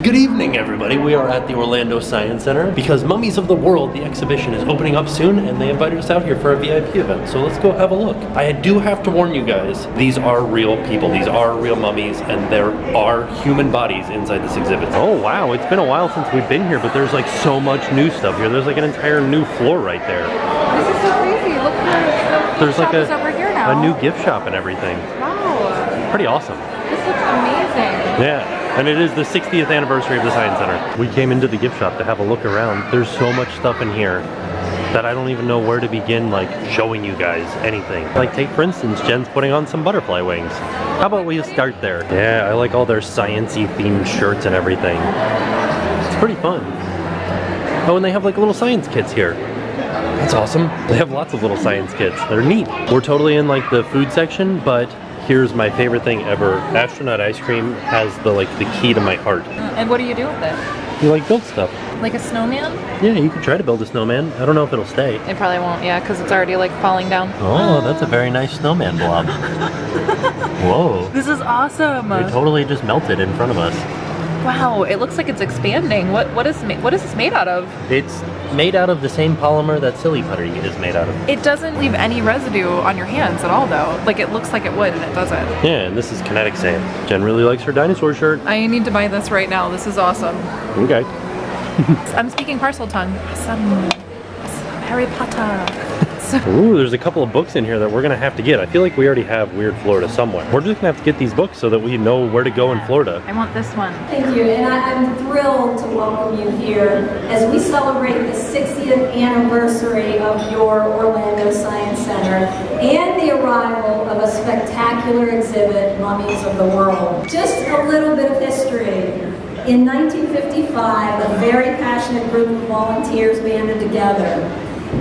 Good evening, everybody. We are at the Orlando Science Center because Mummies of the World, the exhibition, is opening up soon, and they invited us out here for a VIP event. So let's go have a look. I do have to warn you guys, these are real people. These are real mummies, and there are human bodies inside this exhibit. Oh wow, it's been a while since we've been here, but there's like so much new stuff here. There's like an entire new floor right there. This is so crazy. Look, there's like over here now. a new gift shop and everything. Wow. Pretty awesome. This looks amazing. Yeah. And it is the 60th anniversary of the Science Center. We came into the gift shop to have a look around. There's so much stuff in here that I don't even know where to begin, like, showing you guys anything. Like, take for instance, Jen's putting on some butterfly wings. How about we just start there? Yeah, I like all their science-y themed shirts and everything. It's pretty fun. Oh, and they have like little science kits here. That's awesome. They have lots of little science kits. They're neat. We're totally in like the food section, but here's my favorite thing ever. Astronaut Ice Cream has the key to my heart. And what do you do with it? You like build stuff. Like a snowman? Yeah, you could try to build a snowman. I don't know if it'll stay. It probably won't, yeah, because it's already like falling down. Oh, that's a very nice snowman blob. Whoa. This is awesome. It totally just melted in front of us. Wow, it looks like it's expanding. What is this made out of? It's made out of the same polymer that silly putty is made out of. It doesn't leave any residue on your hands at all though. Like it looks like it would and it doesn't. Yeah, and this is Kinetic Sand. Jen really likes her dinosaur shirt. I need to buy this right now. This is awesome. Okay. I'm speaking parcel tongue. Some Harry Potter. Ooh, there's a couple of books in here that we're gonna have to get. I feel like we already have Weird Florida somewhere. We're just gonna have to get these books so that we know where to go in Florida. I want this one. Thank you, and I'm thrilled to welcome you here as we celebrate the 60th anniversary of your Orlando Science Center and the arrival of a spectacular exhibit, Mummies of the World. Just a little bit of history. In 1955, a very passionate group of volunteers banded together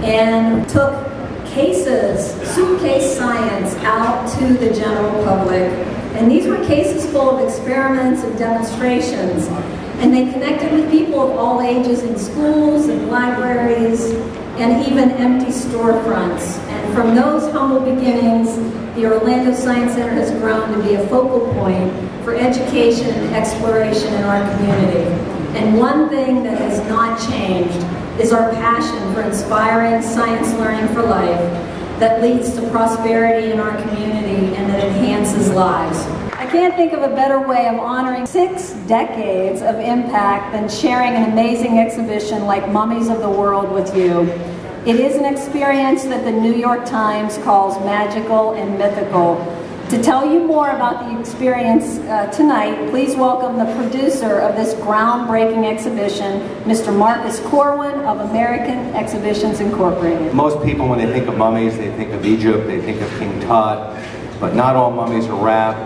and took suitcase science out to the general public. And these were cases full of experiments and demonstrations. And they connected with people of all ages in schools and libraries and even empty storefronts. And from those humble beginnings, the Orlando Science Center has grown to be a focal point for education and exploration in our community. And one thing that has not changed is our passion for inspiring science learning for life that leads to prosperity in our community and that enhances lives. I can't think of a better way of honoring 6 decades of impact than sharing an amazing exhibition like Mummies of the World with you. It is an experience that the New York Times calls magical and mythical. To tell you more about the experience tonight, please welcome the producer of this groundbreaking exhibition, Mr. Marcus Corwin of American Exhibitions Incorporated. Most people, when they think of mummies, they think of Egypt, they think of King Tut, but not all mummies are rap,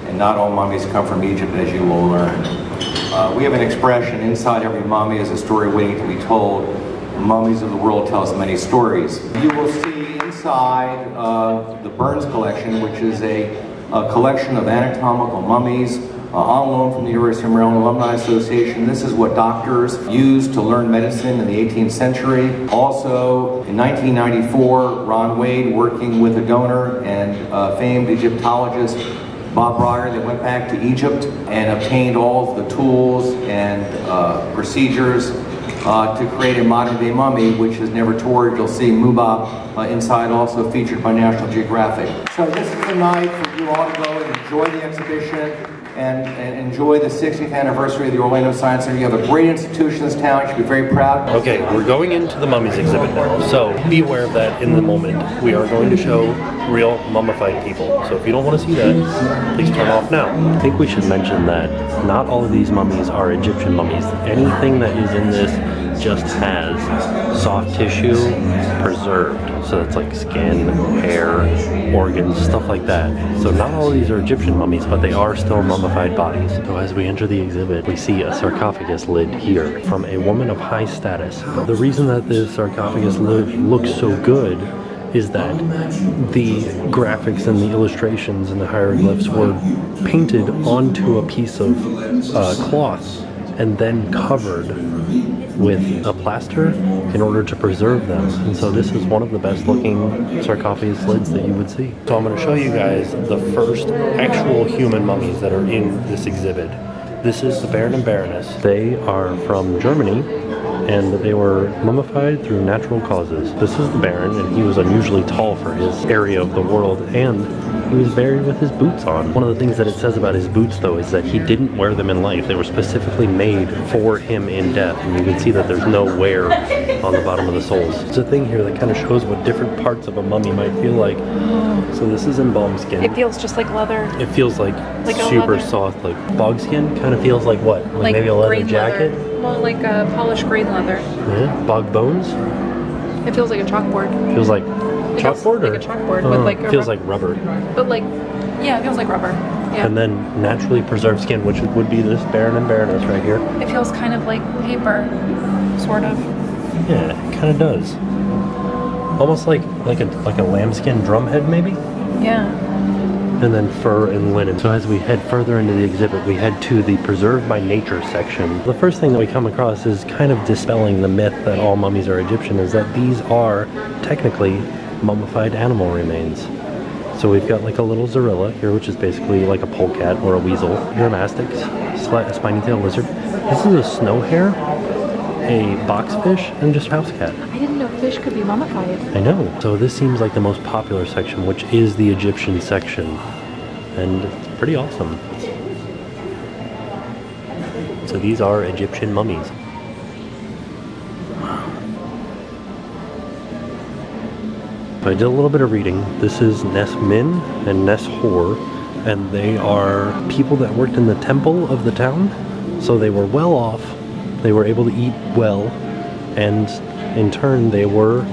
and not all mummies come from Egypt, as you will learn. We have an expression, inside every mummy is a story waiting to be told. Mummies of the World tells many stories. You will see inside the Burns collection, which is a collection of anatomical mummies on loan from the University of Maryland Alumni Association. This is what doctors used to learn medicine in the 18th century. Also, in 1994, Ron Wade, working with a donor and famed Egyptologist Bob Breyer, they went back to Egypt and obtained all of the tools and procedures to create a modern-day mummy, which is never toured. You'll see Mubab inside, also featured by National Geographic. So this is the night for you all to go and enjoy the exhibition and enjoy the 60th anniversary of the Orlando Science Center. You have a great institution in this town. You should be very proud. Okay, we're going into the Mummies exhibit now, so be aware of that in the moment. We are going to show real mummified people, so if you don't want to see that, please turn off now. I think we should mention that not all of these mummies are Egyptian mummies. Anything that is in this just has soft tissue preserved, so that's like skin, hair, organs, stuff like that. So not all of these are Egyptian mummies, but they are still mummified bodies. So as we enter the exhibit, we see a sarcophagus lid here from a woman of high status. The reason that this sarcophagus lid looks so good is that the graphics and the illustrations and the hieroglyphs were painted onto a piece of cloth and then covered with a plaster in order to preserve them. And so this is one of the best looking sarcophagus lids that you would see. So I'm going to show you guys the first actual human mummies that are in this exhibit. This is the Baron and Baroness. They are from Germany, and they were mummified through natural causes. This is the Baron, and he was unusually tall for his area of the world, and he was buried with his boots on. One of the things that it says about his boots, though, is that he didn't wear them in life. They were specifically made for him in death, and you can see that there's no wear on the bottom of the soles. There's a thing here that kind of shows what different parts of a mummy might feel like. So this is embalmed skin. It feels just like leather. It feels like super leather. soft, like bog skin kind of feels like what? Like maybe a leather green jacket? Leather. Well, like a polished green leather. Yeah, bog bones? It feels like a chalkboard. Feels like It chalkboard feels or? like a chalkboard with like a feels like rubber. But like, yeah, it feels like rubber. Yeah. And then naturally preserved skin, which would be this Baron and Baroness right here. It feels kind of like paper, sort of. Yeah, it kind of does. Almost like a lambskin drumhead maybe? Yeah. And then fur and linen. So as we head further into the exhibit, we head to the Preserved by Nature section. The first thing that we come across is kind of dispelling the myth that all mummies are Egyptian, is that these are technically mummified animal remains. So we've got like a little zorilla here, which is basically like a polecat or a weasel. Uromastyx, a spiny-tailed lizard. This is a snow hare, a boxfish, and just a house cat. I didn't know fish could be mummified. I know. So this seems like the most popular section, which is the Egyptian section. And it's pretty awesome. So these are Egyptian mummies. So I did a little bit of reading. This is Nes Min and Nes Hor, and they are people that worked in the temple of the town. So they were well off. They were able to eat well, and in turn they were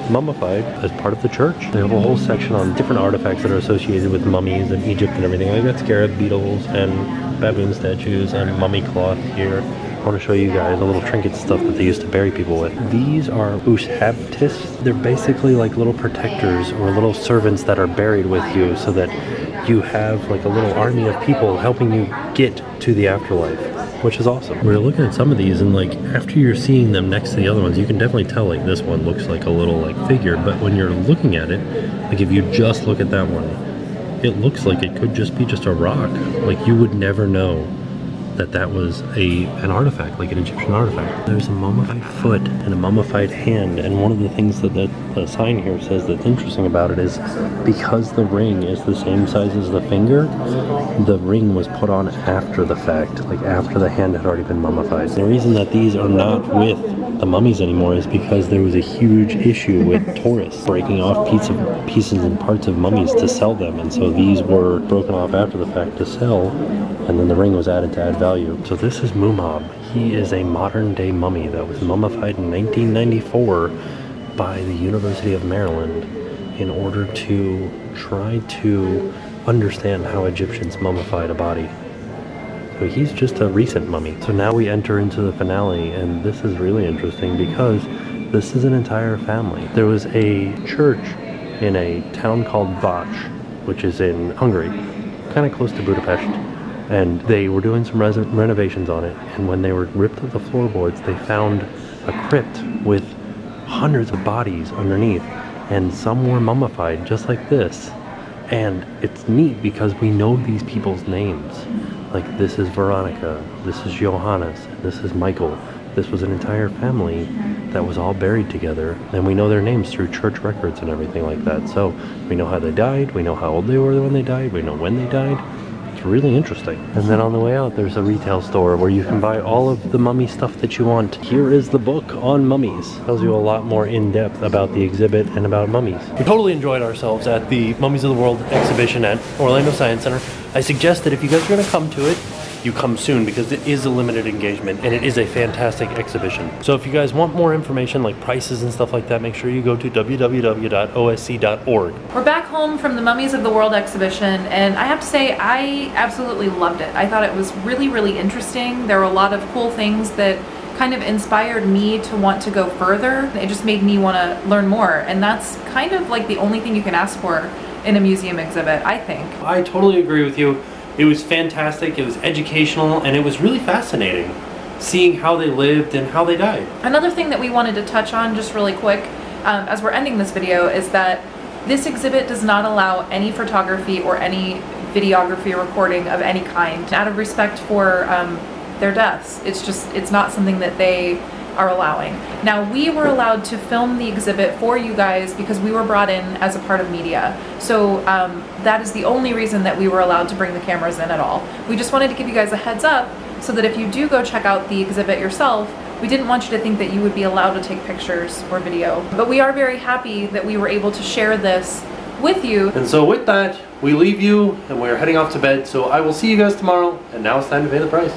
mummified as part of the church. They have a whole section on different artifacts that are associated with mummies and Egypt and everything. I've got scarab beetles and baboon statues and mummy cloth here. I want to show you guys a little trinket stuff that they used to bury people with. These are ushabtis. They're basically like little protectors or little servants that are buried with you so that you have like a little army of people helping you get to the afterlife, which is awesome. We're looking at some of these, and like after you're seeing them next to the other ones, you can definitely tell like this one looks like a little like figure, but when you're looking at it, like if you just look at that one, it looks like it could just be just a rock. Like you would never know that that was an artifact, like an Egyptian artifact. There's a mummified foot and a mummified hand, and one of the things that the sign here says that's interesting about it is because the ring is the same size as the finger, the ring was put on after the fact, like after the hand had already been mummified. The reason that these are not with the mummies anymore is because there was a huge issue with tourists breaking off pieces and parts of mummies to sell them, and so these were broken off after the fact to sell, and then the ring was added to add value. So this is Mumab. He is a modern day mummy that was mummified in 1994 by the University of Maryland in order to try to understand how Egyptians mummified a body. So he's just a recent mummy. So now we enter into the finale, and this is really interesting because this is an entire family. There was a church in a town called Vacs, which is in Hungary, kind of close to Budapest, and they were doing some renovations on it, and when they were ripped of the floorboards, they found a crypt with hundreds of bodies underneath, and some were mummified just like this. And it's neat because we know these people's names. Like this is Veronica, this is Johannes, this is Michael. This was an entire family that was all buried together, and we know their names through church records and everything like that. So we know how they died, we know how old they were when they died, we know when they died. It's really interesting. And then on the way out, there's a retail store where you can buy all of the mummy stuff that you want. Here is the book on mummies. Tells you a lot more in depth about the exhibit and about mummies. We totally enjoyed ourselves at the Mummies of the World exhibition at Orlando Science Center. I suggest that if you guys are going to come to it, you come soon because it is a limited engagement and it is a fantastic exhibition. So if you guys want more information like prices and stuff like that, make sure you go to www.osc.org. We're back home from the Mummies of the World exhibition, and I have to say I absolutely loved it. I thought it was really, really interesting. There were a lot of cool things that kind of inspired me to want to go further. It just made me want to learn more, and that's kind of like the only thing you can ask for in a museum exhibit, I think. I totally agree with you. It was fantastic, it was educational, and it was really fascinating seeing how they lived and how they died. Another thing that we wanted to touch on just really quick as we're ending this video is that this exhibit does not allow any photography or any videography recording of any kind out of respect for their deaths. It's not something that they are allowing. Now, we were allowed to film the exhibit for you guys because we were brought in as a part of media. So that is the only reason that we were allowed to bring the cameras in at all. We just wanted to give you guys a heads up so that if you do go check out the exhibit yourself, we didn't want you to think that you would be allowed to take pictures or video. But we are very happy that we were able to share this with you. And so with that, we leave you and we're heading off to bed. So I will see you guys tomorrow. And now it's time to pay the price.